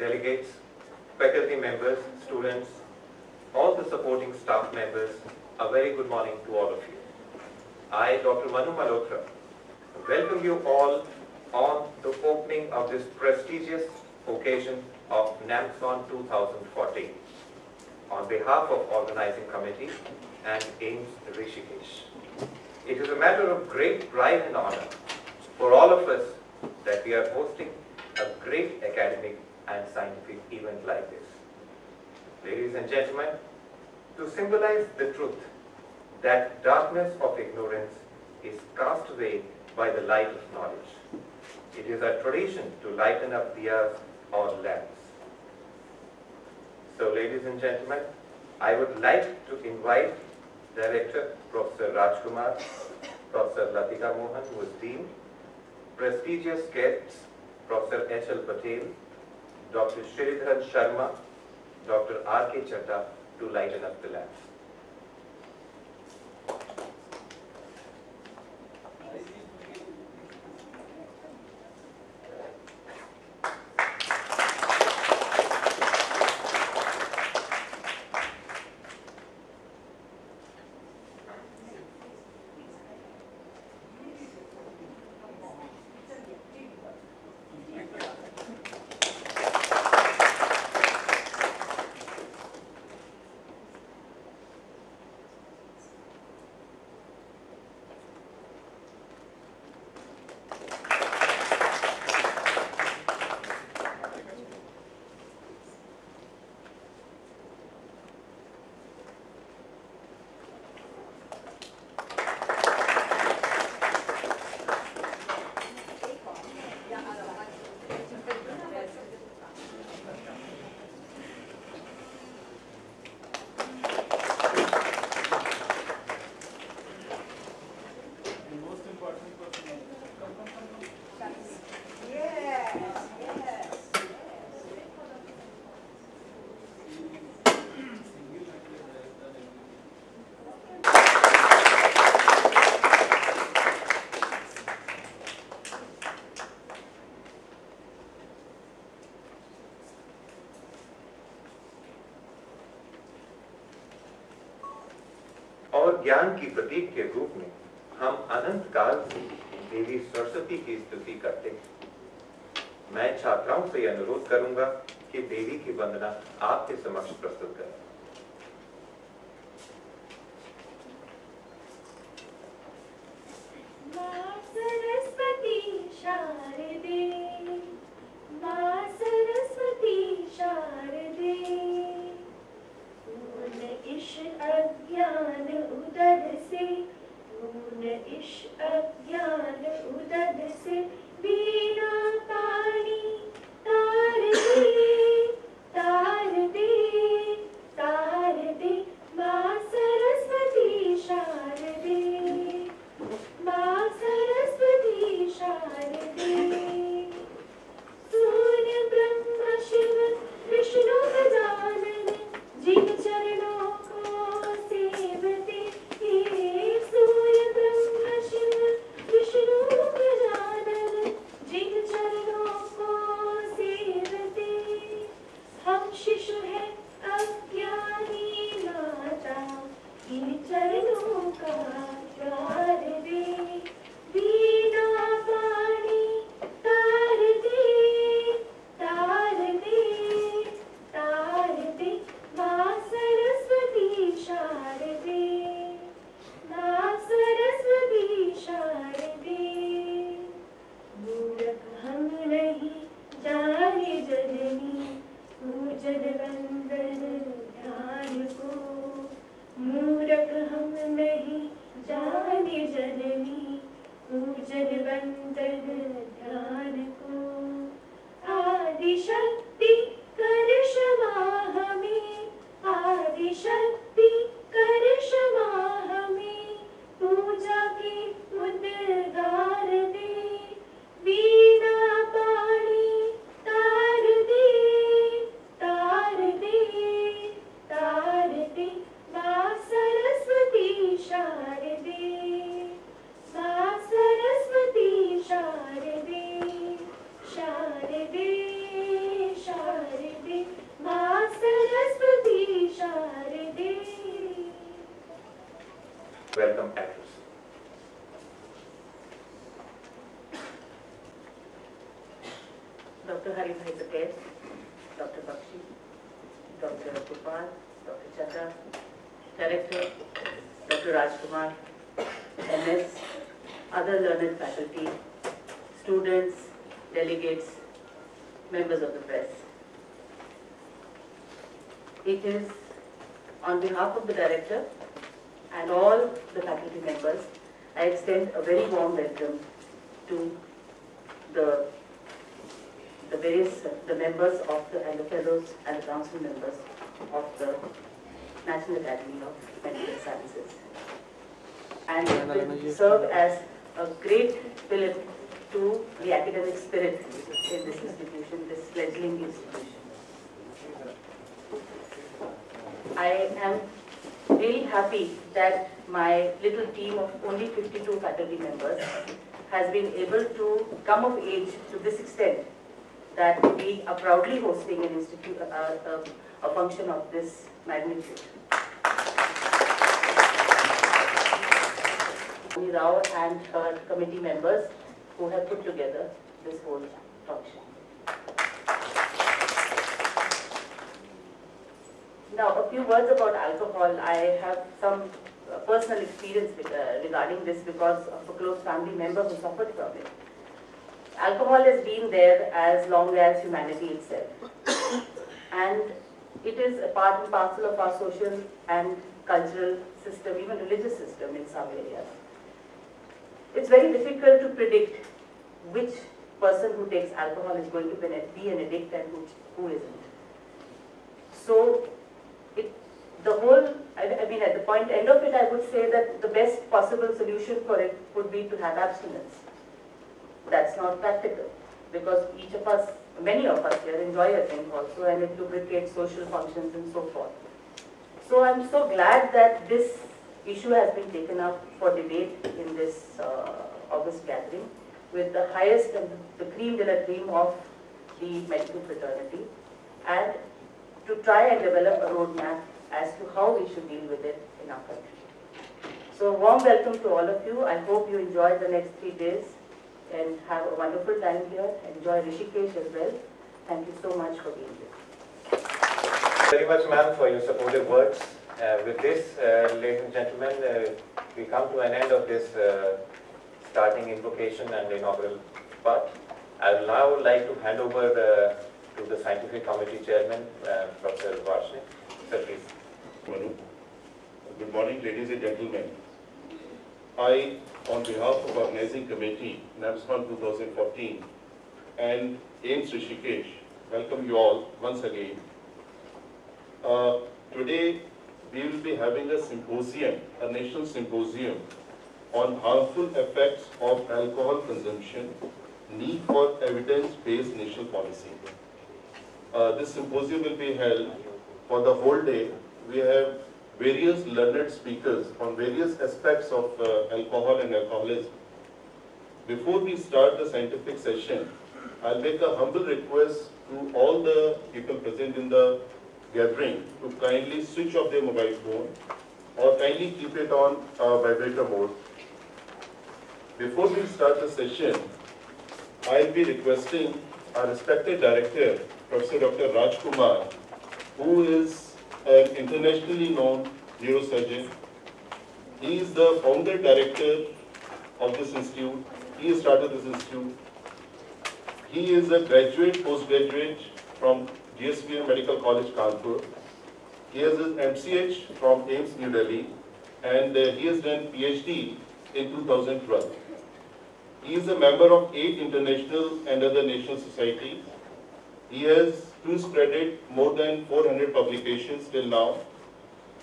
delegates, faculty members, students, all the supporting staff members, a very good morning to all of you. I, Dr. Manu Malhotra, welcome you all on the opening of this prestigious occasion of NAMSON 2014 on behalf of organizing committee and AIMS Rishikesh. It is a matter of great pride and honor for all of us that we are hosting a great academic and scientific event like this. Ladies and gentlemen, to symbolize the truth that darkness of ignorance is cast away by the light of knowledge, it is a tradition to lighten up diyas or lamps. So, ladies and gentlemen, I would like to invite Director Professor Rajkumar, Professor Latika Mohan, who is Dean, prestigious guests, Professor H.L. Patel, Dr. Shridhar Sharma, Dr. R.K. Chatta, to lighten up the lamps. और ज्ञान की प्रतीक के रूप में हम अनंत काल से देवी सरस्वती की स्तुति करते हैं। मैं छात्राओं से अनुरोध करूंगा कि देवी की वंदना आपके समक्ष प्रस्तुत करें। मां सरस्वती शारदे, मां सरस्वती शारदे, पूर्ण इश अज्ञान उदर से, पूर्ण इश अज्ञान उदर से, बीना पानी तार दे, तार दे, तार दे, मां सरस्वती शारदे, मां सरस्वती शारदे। सूर्य ब्रह्म शिव विष्णु गजानन, जिन चरणों को सेवते, हे सूर्य ब्रह्म शिव विष्णु गजानन, जिन चरणों को सेवते। हम शिशु हैं अज्ञानी माता, इन चरणों का प्यार दे, बीना पानी तार दे, तार दे, तार दे, मां सरस्वती शारदे, मां सरस्वती शारदे। मूर्ख हम नहीं जाने जननी, पूजन वंदन ध्यान को, मूर्ख हम नहीं जाने जननी, पूजन वंदन ध्यान को। आदि शक्ति कर क्षमा हमें, आदि शक्ति कर क्षमा हमें, पूजा की उद्गार दे, बीना पानी तार दे, तार दे, तार दे, मां सरस्वती शारदे, मां सरस्वती शारदे। welcome address. Dr. Haribhai Patel, Dr. Bakshi, Dr. Gopal, Dr. Chadha, Director, Dr. Rajkumar, MS, other learned faculty, students, delegates, members of the press. It is on behalf of the Director and all the faculty members, I extend a very warm welcome to the members of and the fellows and the council members of the National Academy of Medical Sciences. And it will serve as a great fillip to the academic spirit in this institution, this fledgling institution. I am really happy that my little team of only 52 faculty members has been able to come of age to this extent that we are proudly hosting an institute, a function of this magnitude. Rao and her committee members who have put together this whole function. Now, a few words about alcohol. I have some personal experience regarding this because of a close family member who suffered from it. Alcohol has been there as long as humanity itself. And it is a part and parcel of our social and cultural system, even religious system in some areas. It's very difficult to predict which person who takes alcohol is going to be an addict and who isn't. So, at the end of it, I would say that the best possible solution for it would be to have abstinence. That's not practical because each of us, many of us here enjoy a drink also, and it lubricates social functions and so forth. So I'm so glad that this issue has been taken up for debate in this August gathering with the highest and the cream de la cream of the medical fraternity, and to try and develop a roadmap as to how we should deal with it in our country. So warm welcome to all of you. I hope you enjoy the next 3 days and have a wonderful time here. Enjoy Rishikesh as well. Thank you so much for being here. Very much, ma'am, for your supportive words. With this, ladies and gentlemen, we come to an end of this starting invocation and inaugural part. I would now like to hand over to the Scientific Committee Chairman, Professor Varshney. Sir, please. Manu. Good morning, ladies and gentlemen. I, on behalf of Organizing Committee, NAPSCON 2014 and AIMS Rishikesh, welcome you all once again. Today, we will be having a symposium, a national symposium on harmful effects of alcohol consumption, need for evidence-based national policy. This symposium will be held for the whole day. We have various learned speakers on various aspects of alcohol and alcoholism. Before we start the scientific session, I'll make a humble request to all the people present in the gathering to kindly switch off their mobile phone or kindly keep it on vibrator mode. Before we start the session, I'll be requesting our respected director, Professor Dr. Rajkumar, who is an internationally known neurosurgeon. He is the founder director of this institute. He started this institute. He is a graduate, postgraduate from GSVM Medical College, Kanpur. He has his MCH from AIMS, New Delhi, and he has done PhD in 2012. He is a member of 8 international and other national societies. He has proofread more than 400 publications till now.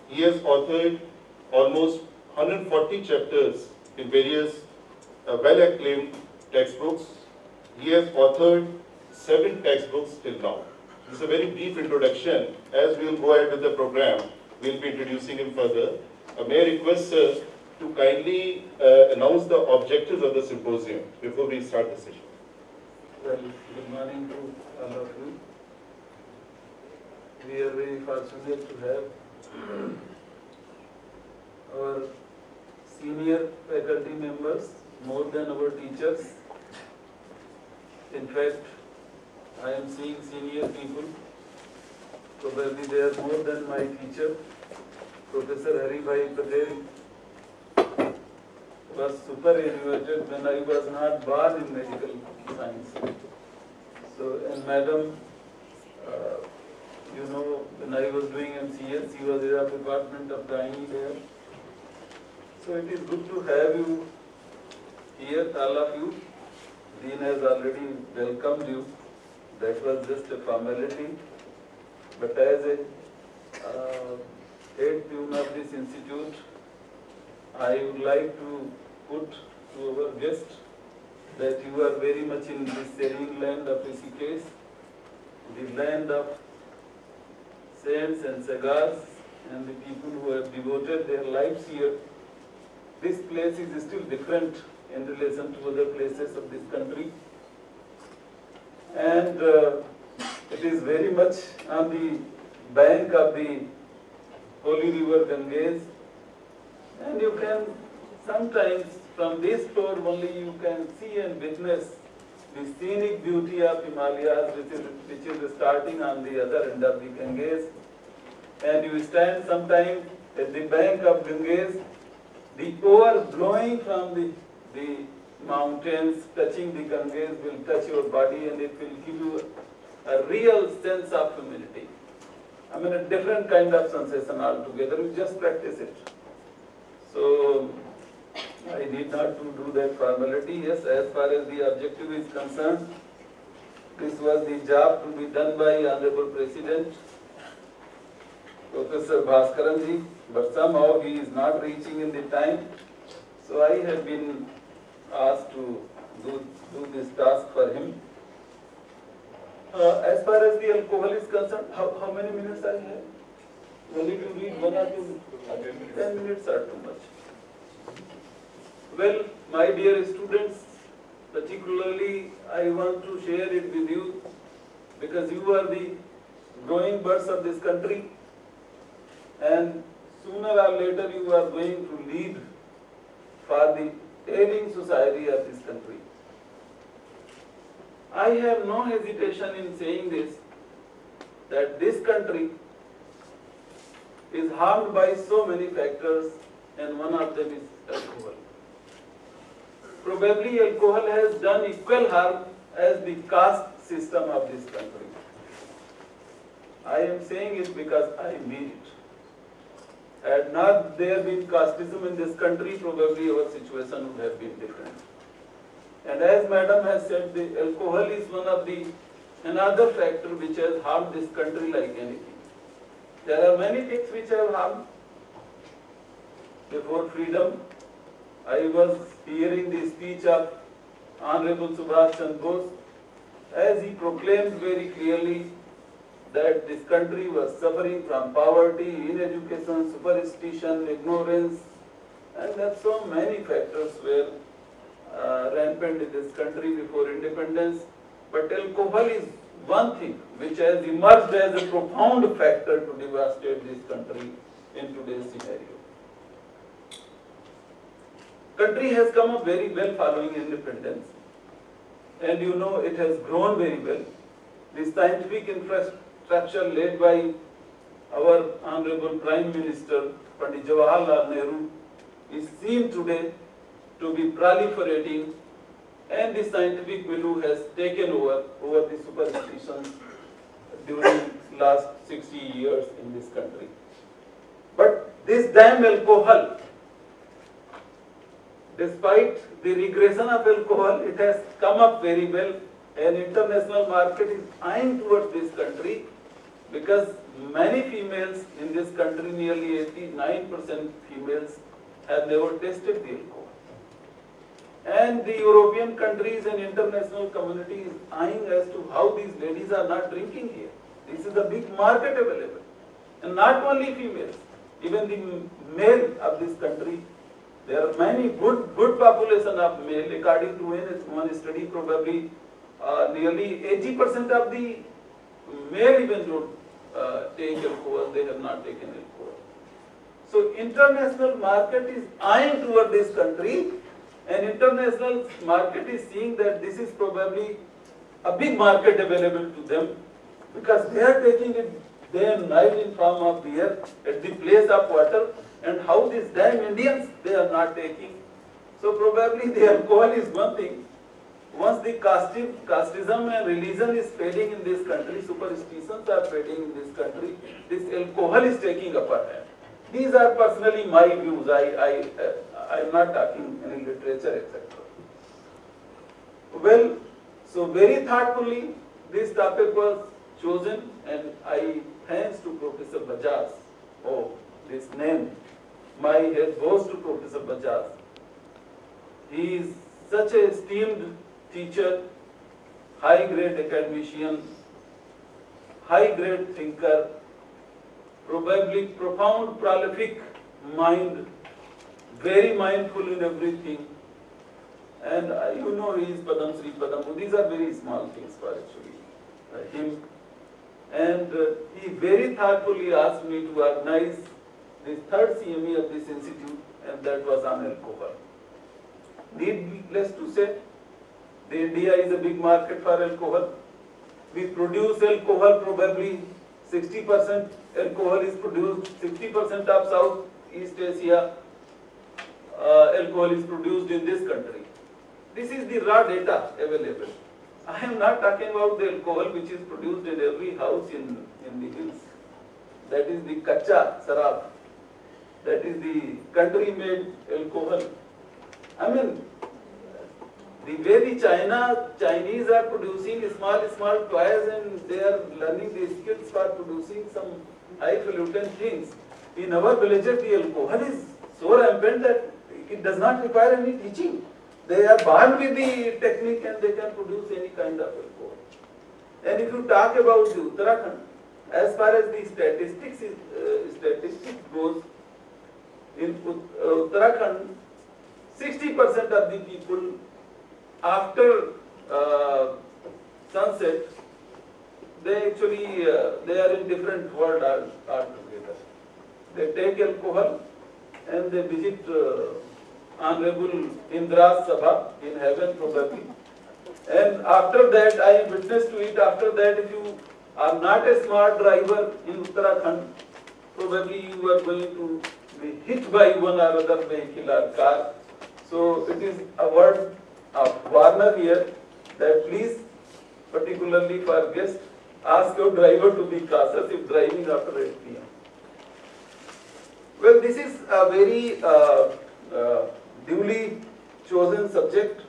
He has authored almost 140 chapters in various well-acclaimed textbooks. He has authored 7 textbooks till now. This is a very brief introduction. As we will go ahead with the program, we will be introducing him further. May I request sir to kindly announce the objectives of the symposium before we start the session. Well, good morning to all of you. We are very fortunate to have our senior faculty members, more than our teachers. In fact, I am seeing senior people. Probably they are more than my teacher. Professor Haribhai Patel was superannuated when I was not born in medical science. So, and Madam, you know, when I was doing MCS, he was in the Department of Gynae there. So it is good to have you here, all of you. Dean has already welcomed you. That was just a formality. But as a head tune of this institute, I would like to put to our guest that you are very much in this serene land of Rishikesh, the land of saints and sagars and the people who have devoted their lives here. This place is still different in relation to other places of this country. And it is very much on the bank of the holy river Ganges. And you can sometimes from this floor only you can see and witness the scenic beauty of Himalayas, which is starting on the other end of the Ganges. And you stand sometime at the bank of Ganges, the overblowing from the mountains touching the Ganges will touch your body and it will give you a real sense of humility. I mean, a different kind of sensation altogether. You just practice it. So, I need not to do that formality. Yes, as far as the objective is concerned, this was the job to be done by Honorable President Professor Bhaskaranji, but somehow he is not reaching in the time. So I have been asked to do this task for him. As far as the alcohol is concerned, how many minutes I have? Only to read 1 or 2? 10 minutes are too much. Well, my dear students, particularly I want to share it with you because you are the growing birds of this country and sooner or later you are going to lead for the ailing society of this country. I have no hesitation in saying this, that this country is harmed by so many factors and one of them is alcohol. Probably alcohol has done equal harm as the caste system of this country. I am saying it because I mean it. Had not there been casteism in this country, probably our situation would have been different. And as Madam has said, the alcohol is one of the another factor which has harmed this country like anything. There are many things which have harmed. Before freedom, I was hearing the speech of Honorable Subhash Chandra Bose as he proclaimed very clearly that this country was suffering from poverty, ineducation, superstition, ignorance, and that so many factors were rampant in this country before independence. But alcohol is one thing which has emerged as a profound factor to devastate this country in today's scenario. Country has come up very well following independence, and you know it has grown very well. The scientific infrastructure led by our Honorable Prime Minister Pandit Jawaharlal Nehru is seen today to be proliferating, and the scientific milieu has taken over the superstitions during last 60 years in this country. But this damn alcohol, despite the regression of alcohol, it has come up very well, and international market is eyeing towards this country because many females in this country, nearly 89% females, have never tasted the alcohol. And the European countries and international community is eyeing as to how these ladies are not drinking here. This is a big market available. And not only females, even the male of this country, there are many good population of male. According to one study, probably nearly 80% of the male even don't take alcohol, they have not taken alcohol. So international market is eyeing toward this country, and international market is seeing that this is probably a big market available to them, because they are taking it day and night in form of beer at the place of water, and how these damn Indians they are not taking. So probably the alcohol is one thing. Once the casteism and religion is fading in this country, superstitions are fading in this country, this alcohol is taking upper hand. These are personally my views. I am not talking any literature, etc. Well, so very thoughtfully this topic was chosen, and I thanks to Professor Bajaj. Oh, this name, my head goes to Professor Bajaj. He is such a esteemed teacher, high-grade academician, high-grade thinker, probably profound, prolific mind, very mindful in everything. And you know he is Padam Sri Padam. These are very small things for actually him. And he very thoughtfully asked me to organize the third CME of this institute, and that was on alcohol. Needless to say, the India is a big market for alcohol. We produce alcohol, probably 60% alcohol is produced, 60% of Southeast Asia alcohol is produced in this country. This is the raw data available. I am not talking about the alcohol which is produced in every house in the hills. That is the kacha sarab. That is the country-made alcohol. I mean, the way the Chinese are producing small toys, and they are learning the skills for producing some highfalutin things. In our villages, the alcohol is so rampant that it does not require any teaching. They are born with the technique and they can produce any kind of alcohol. And if you talk about the Uttarakhand, as far as the statistics goes, in Uttarakhand, 60% of the people after sunset, they actually they are in different world altogether. They take alcohol and they visit Honorable Indra's Sabha in heaven probably. And after that, I am witness to it. After that, if you are not a smart driver in Uttarakhand, probably you are going to be hit by one or other vehicle or car. So it is a word of warner here that please, particularly for guests, ask your driver to be cautious if driving after 8 p.m. Well, this is a very duly chosen subject,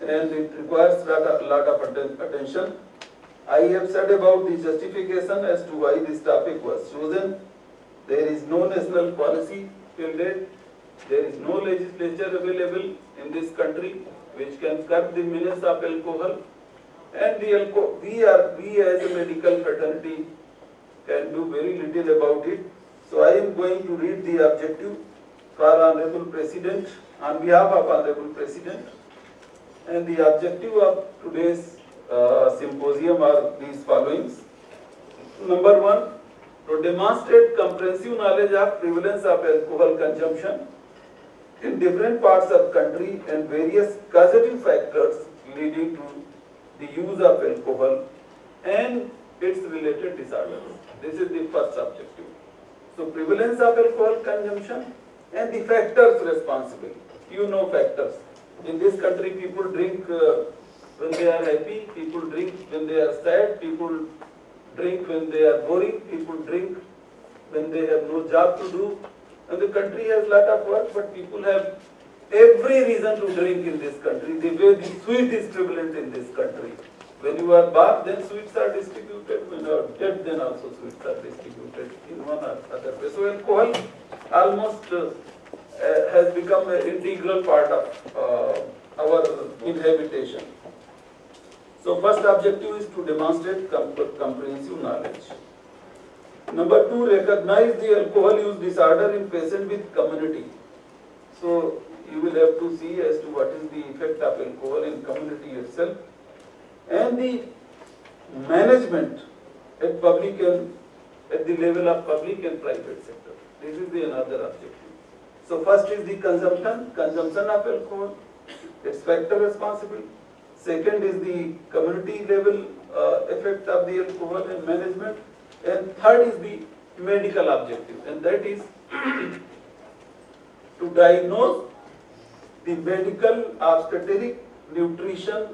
and it requires a lot of attention. I have said about the justification as to why this topic was chosen. There is no national policy till date. There is no legislature available in this country which can curb the menace of alcohol. And we as a medical fraternity can do very little about it. So I am going to read the objective for Honorable President, on behalf of Honorable President. And the objective of today's symposium are these followings. Number one, to demonstrate comprehensive knowledge of prevalence of alcohol consumption in different parts of country and various causative factors leading to the use of alcohol and its related disorders. This is the first objective. So prevalence of alcohol consumption and the factors responsible. You know factors. In this country, people drink when they are happy, people drink when they are sad, people drink when they are boring, people drink when they have no job to do. And the country has a lot of work, but people have every reason to drink in this country. The way the sweet is prevalent in this country. When you are born, then sweets are distributed. When you are dead, then also sweets are distributed in one or other way. So alcohol almost has become an integral part of our inhabitation. So first objective is to demonstrate comprehensive knowledge. Number two, recognize the alcohol use disorder in patient with community. So you will have to see as to what is the effect of alcohol in community itself, and the management at the level of public and private sector. This is the another objective. So first is the consumption of alcohol, its factor responsible. Second is the community level effect of the alcohol and management. And third is the medical objective, and that is to diagnose the medical, obstetric, nutritional,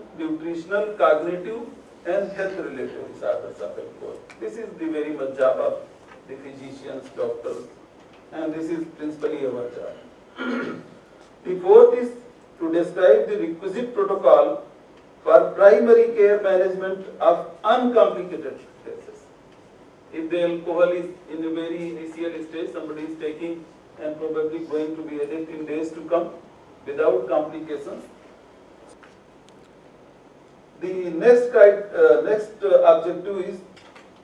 cognitive and health related disorders of alcohol. This is the very much job of the physicians, doctors, and this is principally our job. The fourth is to describe the requisite protocol for primary care management of uncomplicated cases. If the alcohol is in a very initial stage, somebody is taking and probably going to be addict in days to come without complications. The next objective is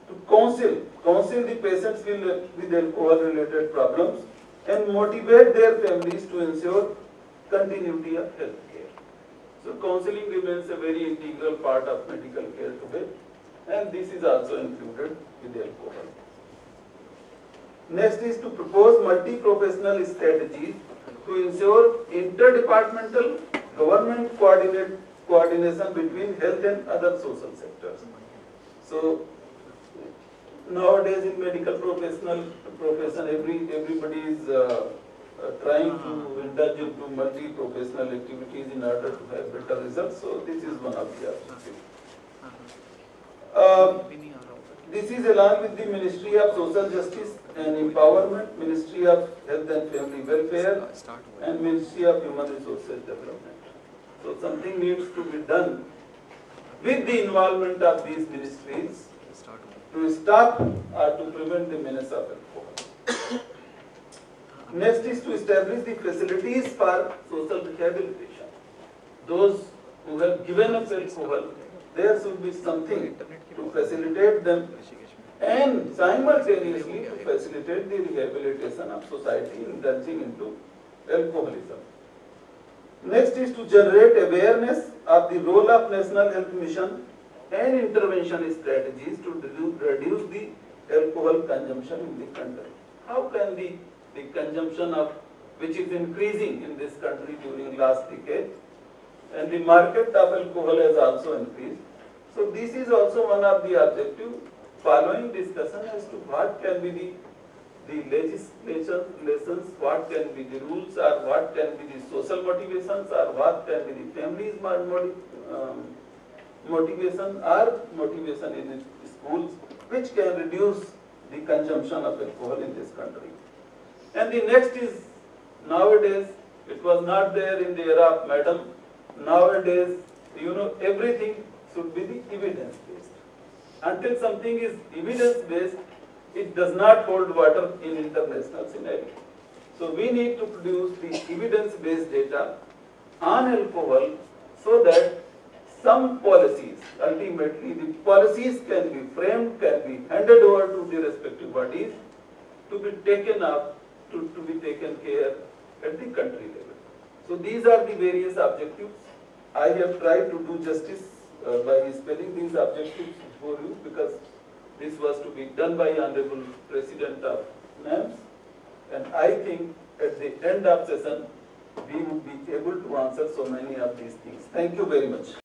to counsel the patients with alcohol related problems and motivate their families to ensure continuity of health care. So counseling remains a very integral part of medical care today, and this is also included with alcohol. Next is to propose multi-professional strategies to ensure interdepartmental government coordination between health and other social sectors. So nowadays in medical profession, everybody is trying to indulge into multi-professional activities in order to have better results. So this is one of the objectives. This is along with the Ministry of Social Justice and Empowerment, Ministry of Health and Family Welfare, and Ministry of Human Resources Development. So something needs to be done with the involvement of these ministries to stop or to prevent the menace of alcohol. Next is to establish the facilities for social rehabilitation. Those who have given up alcohol, there should be something to facilitate them and simultaneously to facilitate the rehabilitation of society indulging into alcoholism. Next is to generate awareness of the role of National Health Mission and intervention strategies to reduce the alcohol consumption in the country. How can the consumption of, which is increasing in this country during last decade, and the market of alcohol has also increased. So this is also one of the objectives, following discussion as to what can be the legislation lessons, what can be the rules, or what can be the social motivations, or what can be the families motivation or motivation in the schools, which can reduce the consumption of alcohol in this country. And the next is, nowadays, it was not there in the era of Madam, nowadays, everything should be the evidence-based. Until something is evidence-based, it does not hold water in international scenario. So we need to produce the evidence-based data on alcohol so that some policies, ultimately the policies can be framed, can be handed over to the respective bodies to be taken up, to be taken care at the country level. So these are the various objectives. I have tried to do justice by spelling these objectives for you, because this was to be done by Honorable President of NAMS, and I think at the end of session we would be able to answer so many of these things. Thank you very much.